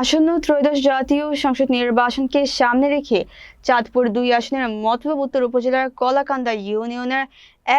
আসন্ন ত্রয়োদশ জাতীয় সংসদ নির্বাচনকে সামনে রেখে চাঁদপুর ২ আসনের মতলব উত্তর উপজেলার কলাকান্দা ইউনিয়নের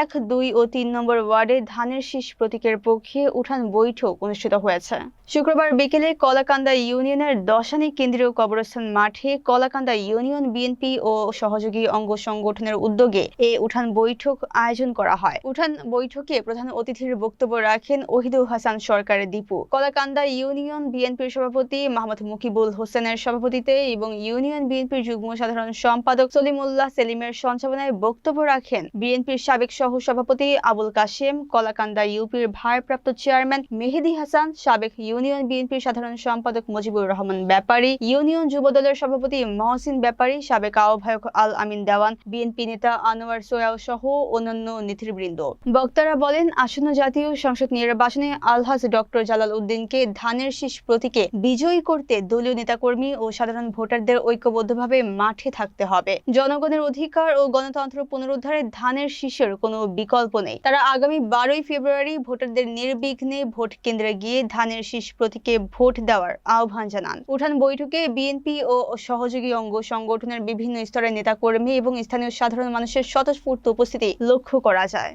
১, ২ ও ৩ নম্বর ওয়ার্ডে ধানের শীষ প্রতীকের পক্ষে উঠান বৈঠক অনুষ্ঠিত হয়েছে। শুক্রবার বিকেলে কলাকান্দা ইউনিয়নের দশানী কেন্দ্রীয় কবরস্থান মাঠে কলাকান্দা ইউনিয়ন বিএনপি ও সহযোগী অঙ্গ সংগঠনের উদ্যোগে এ উঠান বৈঠক আয়োজন করা হয়। উঠান বৈঠকে প্রধান অতিথির বক্তব্য রাখেন ওহিদুল হাসান সরকার দীপু। কলাকান্দা ইউনিয়ন বিএনপির সভাপতি মোহাম্মদ মুকিবুল হোসেনের সভাপতিত্বে এবং ইউনিয়ন বিএনপির যুগ্ম সাধারণ সম্পাদক সলিমুল্লাহ সেলিমের সঞ্চালনায় বক্তব্য রাখেন বিএনপির সাবেক সহ সভাপতি আবুল কাশেম, কলাকান্দা ইউপির ভারপ্রাপ্ত চেয়ারম্যান মেহেদী হাসান, সাবেক ইউনিয়ন বিএনপির সাধারণ সম্পাদক মুজিবুর রহমান ব্যাপারী, ইউনিয়ন যুবদলের সভাপতি মহসিন ব্যাপারী, সাবেক আহ্বায়ক আল আমিন দেওয়ান, বিএনপি নেতা আনোয়ার সোয়াল সহ অন্যান্য নেতৃবৃন্দ। বক্তারা বলেন, আসন্ন জাতীয় সংসদ নির্বাচনে আলহাজ ডক্টর জালাল উদ্দিনকে ধানের শীষ প্রতীকে বিজয়ী করতে দলীয় নেতাকর্মী ও সাধারণ ভোটারদের ঐক্যবদ্ধভাবে মাঠে থাকতে হবে। জনগণের অধিকার ও গণতন্ত্র পুনরুদ্ধারে ধানের শীষের কোনো বিকল্প নেই। তারা আগামী ১২ই ফেব্রুয়ারি ভোটারদের নির্বিঘ্নে ভোট কেন্দ্রে গিয়ে ধানের শীষ প্রতীকে ভোট দেওয়ার আহ্বান জানান। উঠান বৈঠকে বিএনপি ও সহযোগী অঙ্গ সংগঠনের বিভিন্ন স্তরের নেতাকর্মী এবং স্থানীয় সাধারণ মানুষের স্বতঃস্ফূর্ত উপস্থিতি লক্ষ্য করা যায়।